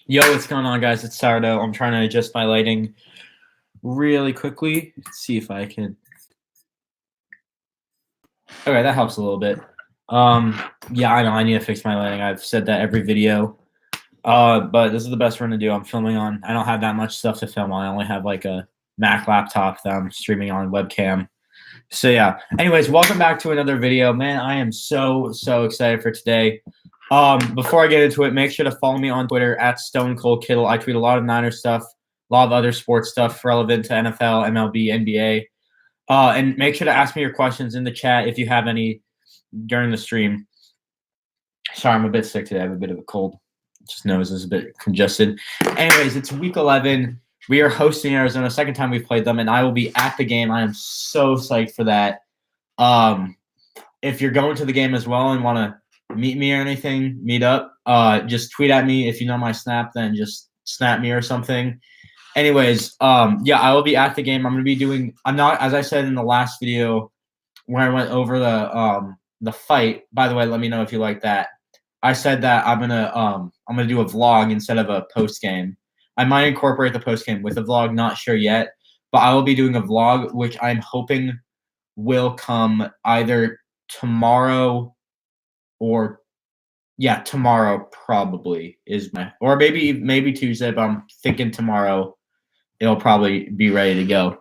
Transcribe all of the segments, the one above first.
Yo, what's going on, guys? It's Sourdough. I'm trying to adjust my lighting really quickly. Let's see if I can. Okay, that helps a little bit. Yeah, I know I need to fix my lighting. I've said that every video. But this is the best run to do. I'm filming on. I don't have that much stuff to film on. I only have like a Mac laptop that I'm streaming on webcam. So yeah. Anyways, welcome back to another video. Man, I am so excited for today. Before I get into it, make sure to follow me on Twitter at Stone Cold Kittle. I tweet a lot of Niners stuff, a lot of other sports stuff relevant to NFL, MLB, NBA. And make sure to ask me your questions in the chat if you have any during the stream. Sorry, I'm a bit sick today. I have a bit of a cold. Just nose is a bit congested. Anyways, it's week 11. We are hosting Arizona, second time we've played them, and I will be at the game. I am so psyched for that. If you're going to the game as well and want to meet me or anything, meet up, just tweet at me. If you know my snap, then just snap me or something. Anyways, yeah, I will be at the game. I'm going to be doing – I'm not – as I said in the last video when I went over the fight – by the way, let me know if you like that. I said that I'm gonna do a vlog instead of a post game. I might incorporate the post game with a vlog, not sure yet, but I will be doing a vlog, which I'm hoping will come either tomorrow or tomorrow probably is my, or maybe Tuesday, but I'm thinking tomorrow it'll probably be ready to go.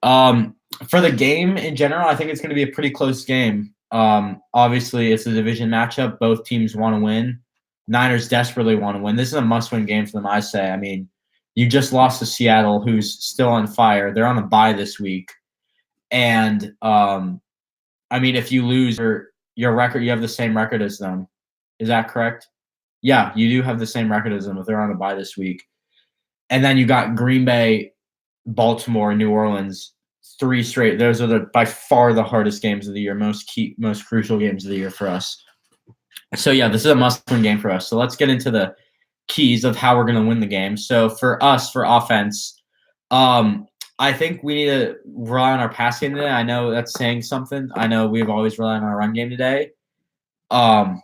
For the game in general, I think it's going to be a pretty close game. Obviously, it's a division matchup. Both teams want to win. Niners desperately want to win. This is a must-win game for them, I say. I mean, you just lost to Seattle, who's still on fire. They're on a bye this week. And, I mean, if you lose your record, you have the same record as them. Is that correct? Yeah, you do have the same record as them if they're on a bye this week. And then you got Green Bay, Baltimore, New Orleans, 3 straight. Those are by far the hardest games of the year, most crucial games of the year for us. So yeah, this is a must-win game for us. So let's get into the keys of how we're going to win the game. So for us, for offense, I think we need to rely on our passing today. I know that's saying something. I know we've always relied on our run game today. But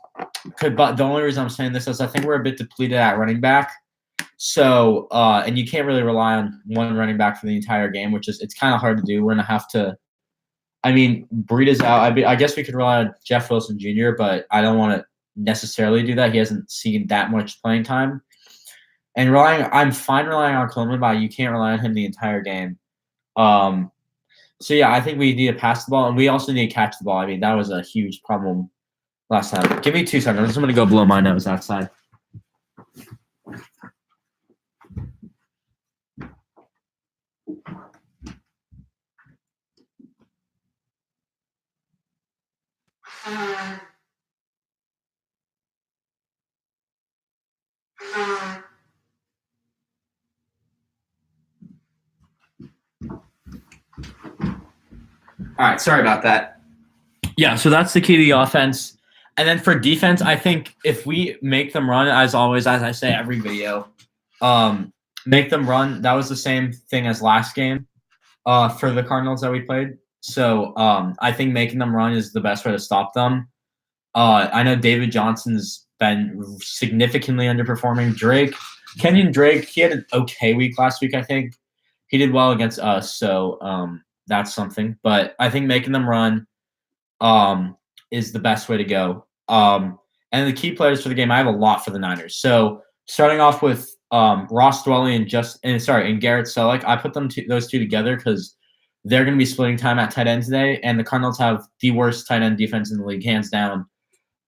the only reason I'm saying this is I think we're a bit depleted at running back. So, and you can't really rely on one running back for the entire game, it's kind of hard to do. We're going to have to, I mean, Breida's out. I guess we could rely on Jeff Wilson Jr., but I don't want to necessarily do that. He hasn't seen that much playing time. And I'm fine relying on Coleman, but you can't rely on him the entire game. So yeah, I think we need to pass the ball, and we also need to catch the ball. I mean, that was a huge problem last time. Give me 2 seconds. I'm going to go blow my nose outside. All right, sorry about that. Yeah, so that's the key to the offense. And then for defense, I think if we make them run, as always, as I say every video, make them run. That was the same thing as last game for the Cardinals that we played. So I think making them run is the best way to stop them. I know David Johnson's been significantly underperforming. Kenyon Drake, he had an okay week last week, I think. He did well against us, so that's something. But I think making them run is the best way to go. And the key players for the game, I have a lot for the Niners. So starting off with Ross Dwelley and Garrett Selleck, I put those two together because they're going to be splitting time at tight end today, and the Cardinals have the worst tight end defense in the league, hands down.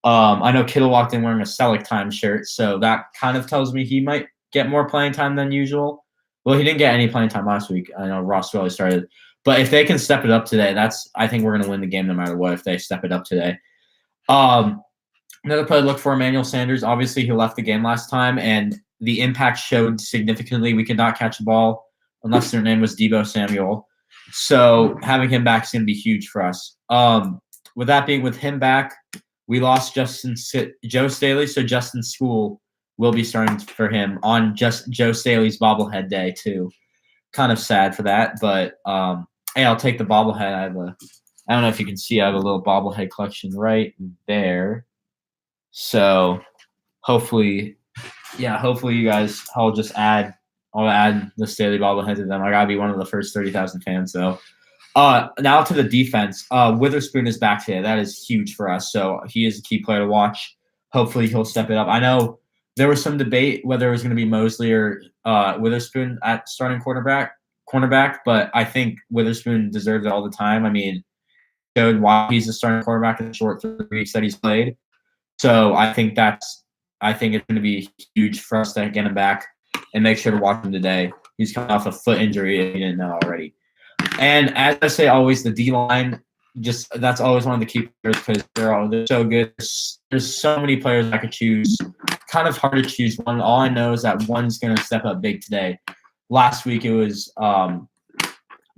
I know Kittle walked in wearing a Selleck time shirt, so that kind of tells me he might get more playing time than usual. Well, he didn't get any playing time last week. I know Ross Dwelley started. But if they can step it up today, I think we're going to win the game no matter what if they step it up today. Another play to look for, Emmanuel Sanders. Obviously, he left the game last time, and the impact showed significantly. We could not catch the ball unless their name was Deebo Samuel. So having him back is going to be huge for us. With him back, we lost Joe Staley, so Justin School will be starting for him on just Joe Staley's bobblehead day too. Kind of sad for that, but hey, I'll take the bobblehead. I don't know if you can see, I have a little bobblehead collection right there. So hopefully yeah, hopefully you guys. I'll add the Staley bobblehead to them. I gotta be one of the first 30,000 fans. So, now to the defense. Witherspoon is back today. That is huge for us. So he is a key player to watch. Hopefully he'll step it up. I know there was some debate whether it was going to be Mosley or Witherspoon at starting cornerback, but I think Witherspoon deserves it all the time. I mean, showed why he's a starting quarterback in the short 3 weeks that he's played. So I think it's going to be huge for us to get him back and make sure to watch him today. He's coming off a foot injury if you didn't know already. And as I say always, the D line that's always one of the key players because they're so good. There's so many players I could choose. Kind of hard to choose one. All I know is that one's going to step up big today. Last week it was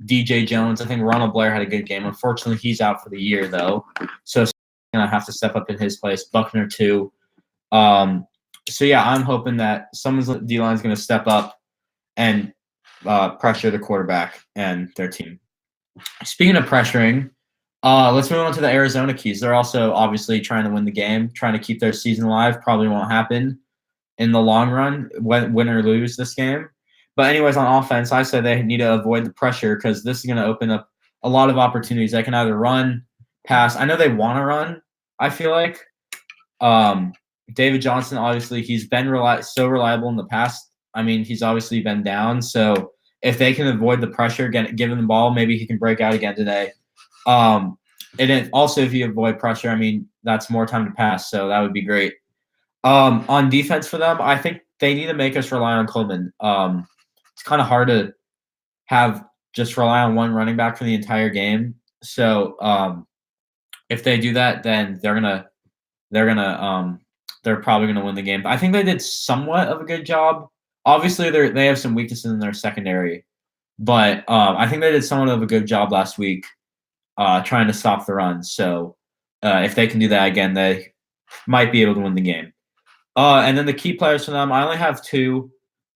DJ Jones. I think Ronald Blair had a good game. Unfortunately, he's out for the year though, so he's gonna have to step up in his place. Buckner too. So yeah, I'm hoping that someone's D line is gonna step up and pressure the quarterback and their team. Speaking of pressuring, let's move on to the Arizona Keys. They're also obviously trying to win the game, trying to keep their season alive. Probably won't happen in the long run, win or lose this game. But anyways, on offense, I said they need to avoid the pressure because this is going to open up a lot of opportunities. They can either run, pass. I know they want to run, I feel like. David Johnson, obviously, he's been so reliable in the past. I mean, he's obviously been down. So if they can avoid the pressure, give him the ball, maybe he can break out again today. And then also, if you avoid pressure, I mean, that's more time to pass. So that would be great. On defense for them, I think they need to make us rely on Coleman. It's kind of hard to have just rely on one running back for the entire game. So if they do that, then they're probably gonna win the game. I think they did somewhat of a good job. Obviously, they have some weaknesses in their secondary, but I think they did somewhat of a good job last week trying to stop the run. So if they can do that again, they might be able to win the game. And then the key players for them, I only have two.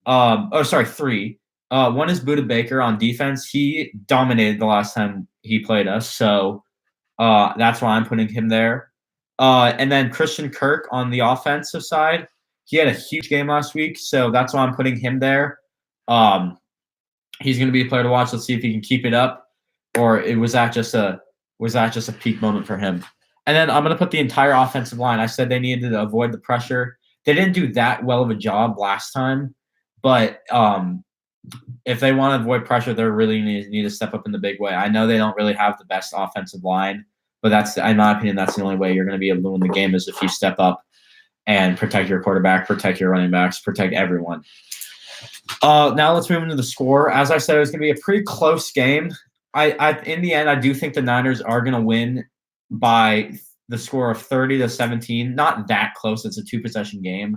Three. One is Budda Baker on defense. He dominated the last time he played us, so that's why I'm putting him there. And then Christian Kirk on the offensive side. He had a huge game last week, so that's why I'm putting him there. He's going to be a player to watch. Let's see if he can keep it up, or was that just a peak moment for him? And then I'm going to put the entire offensive line. I said they needed to avoid the pressure. They didn't do that well of a job last time, but if they want to avoid pressure, they really need to step up in the big way. I know they don't really have the best offensive line, but that's, in my opinion, that's the only way you're going to be able to win the game is if you step up and protect your quarterback, protect your running backs, protect everyone. Now let's move into the score. As I said, it was going to be a pretty close game. In the end, I do think the Niners are going to win by the score of 30-17. Not that close. It's a 2-possession game.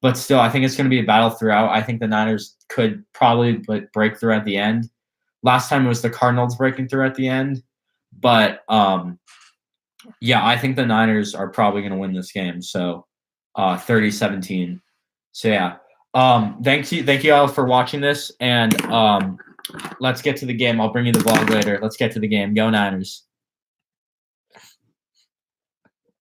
But still, I think it's going to be a battle throughout. I think the Niners could probably break through at the end. Last time it was the Cardinals breaking through at the end. But, yeah, I think the Niners are probably going to win this game. So 30-17. So, yeah. Thank you all for watching this. And let's get to the game. I'll bring you the vlog later. Let's get to the game. Go Niners.